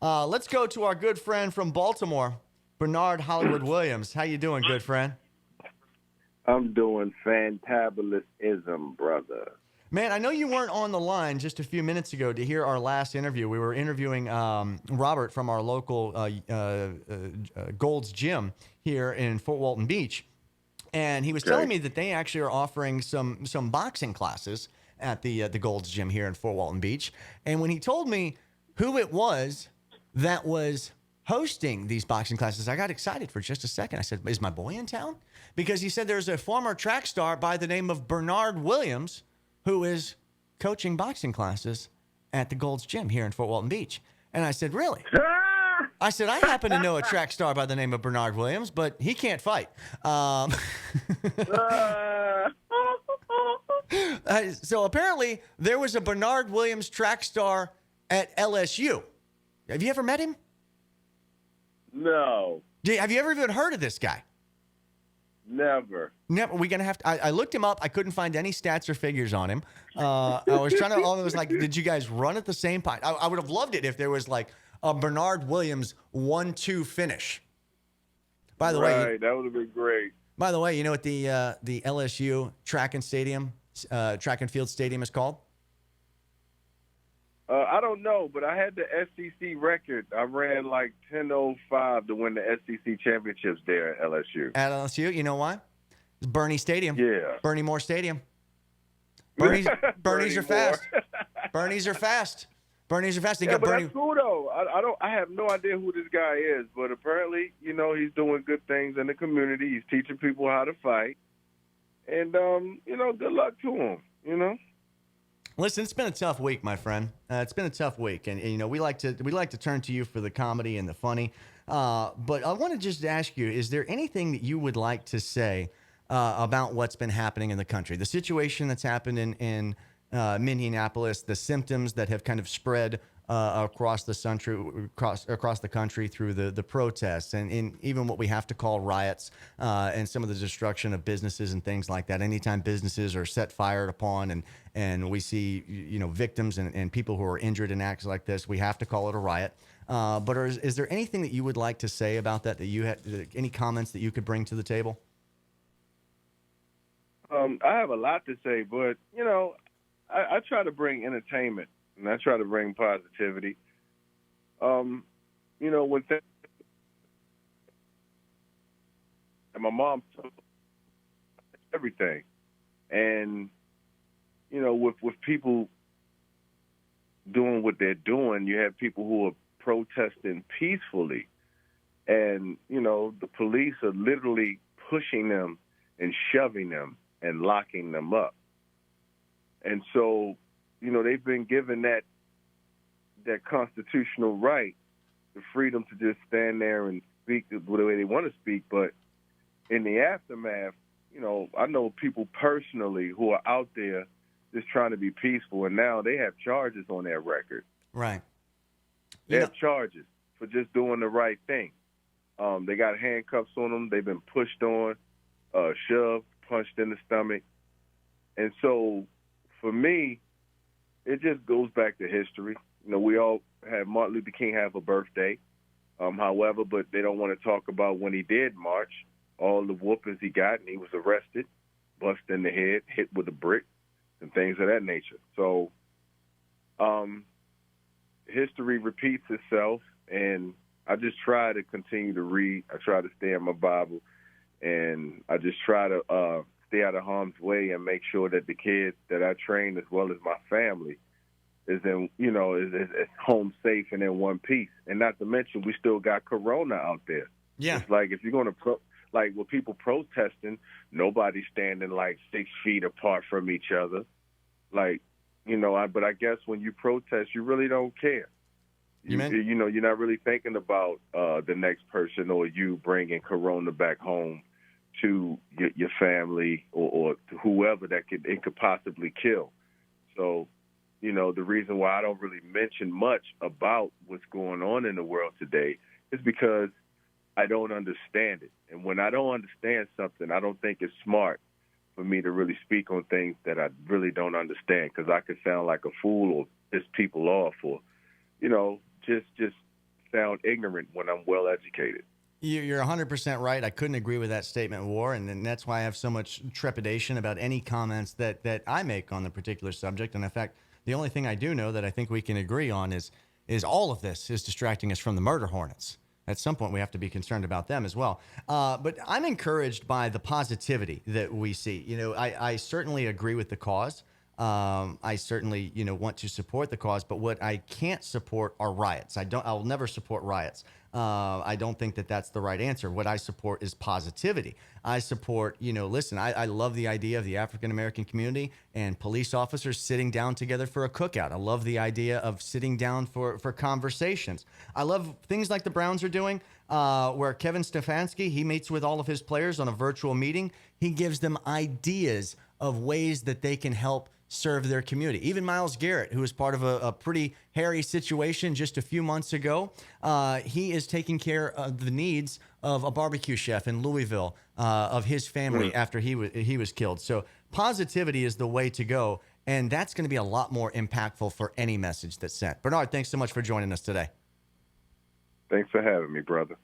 Let's go to our good friend from Baltimore, Bernard Hollywood Williams. How you doing, good friend? I'm doing fantabulousism, brother. Man, I know you weren't on the line just a few minutes ago to hear our last interview. We were interviewing Robert from our local Gold's Gym here in Fort Walton Beach, and he was telling Okay. me that they actually are offering some boxing classes at the Gold's Gym here in Fort Walton Beach. And when he told me who it was that was hosting these boxing classes, I got excited for just a second. I said, "Is my boy in town?" Because he said there's a former track star by the name of Bernard Williams who is coaching boxing classes at the Gold's Gym here in Fort Walton Beach. And I said, "Really?" I said, "I happen to know a track star by the name of Bernard Williams, but he can't fight." So apparently there was a Bernard Williams track star at LSU. Have you ever met him? No, Have you ever even heard of this guy? never. Never. We're gonna have to. I looked him up. I couldn't find any stats or figures on him. I was trying to. I was like, did you guys run at the same time? I would have loved it if there was like a Bernard Williams 1-2 finish. By the way, Right, that would have been great. you know what the LSU track and field stadium is called? I don't know, but I had the SEC record. I ran like 10:05 to win the SEC championships there at LSU. At LSU, you know why? It's Bernie Stadium. Yeah. Bernie Moore Stadium. Bernie's Bernie are Moore. fast. Bernie's are fast. Bernie's are fast. They Yeah, got but Bernie. that's cool though. I have no idea who this guy is, but apparently, he's doing good things in the community. He's teaching people how to fight, and good luck to him. Listen, it's been a tough week, my friend. It's been a tough week, and we like to turn to you for the comedy and the funny. But I want to just ask you: is there anything that you would like to say about what's been happening in the country, the situation that's happened in Minneapolis, the symptoms that have kind of spread across the country through the protests, and in even what we have to call riots, and some of the destruction of businesses and things like that. Anytime businesses are set fired upon, and we see victims and people who are injured in acts like this, we have to call it a riot. But is there anything that you would like to say about that you had, any comments that you could bring to the table? I have a lot to say, but I try to bring entertainment and I try to bring positivity. When and my mom told everything, and with people doing what they're doing, you have people who are protesting peacefully, and the police are literally pushing them and shoving them and locking them up. And so, they've been given that constitutional right, the freedom to just stand there and speak the way they want to speak. But in the aftermath, I know people personally who are out there just trying to be peaceful, and now they have charges on their record. Right. They have charges for just doing the right thing. They got handcuffs on them. They've been pushed on, shoved, punched in the stomach. And so, for me, it just goes back to history. We all had Martin Luther King have a birthday, however, but they don't want to talk about when he did march, all the whoopings he got, and he was arrested, busted in the head, hit with a brick, and things of that nature. So history repeats itself, and I just try to continue to read. I try to stay in my Bible, and I just try to stay out of harm's way and make sure that the kids that I train, as well as my family, is home safe and in one piece. And not to mention, we still got Corona out there. Yeah. It's like if you're going to with people protesting, nobody's standing like 6 feet apart from each other. But I guess when you protest, you really don't care. You're not really thinking about the next person or you bringing Corona back home to your family or to whoever it could possibly kill. So, the reason why I don't really mention much about what's going on in the world today is because I don't understand it. And when I don't understand something, I don't think it's smart for me to really speak on things that I really don't understand, because I could sound like a fool or piss people off or, just sound ignorant when I'm well educated. You're 100% right. I couldn't agree with that statement, War, and then that's why I have so much trepidation about any comments that I make on the particular subject. And in fact, the only thing I do know that I think we can agree on is all of this is distracting us from the murder hornets. At some point, we have to be concerned about them as well. But I'm encouraged by the positivity that we see. You know, I certainly agree with the cause. I certainly, want to support the cause, but what I can't support are riots. I'll never support riots. I don't think that that's the right answer. What I support is positivity. I support, listen, I love the idea of the African-American community and police officers sitting down together for a cookout. I love the idea of sitting down for conversations. I love things like the Browns are doing, where Kevin Stefanski, he meets with all of his players on a virtual meeting. He gives them ideas of ways that they can help serve their community. Even Myles Garrett, who was part of a pretty hairy situation just a few months ago, he is taking care of the needs of a barbecue chef in Louisville, of his family after he was killed. So positivity is the way to go, and that's going to be a lot more impactful for any message that's sent. Bernard, thanks so much for joining us today. Thanks for having me, brother.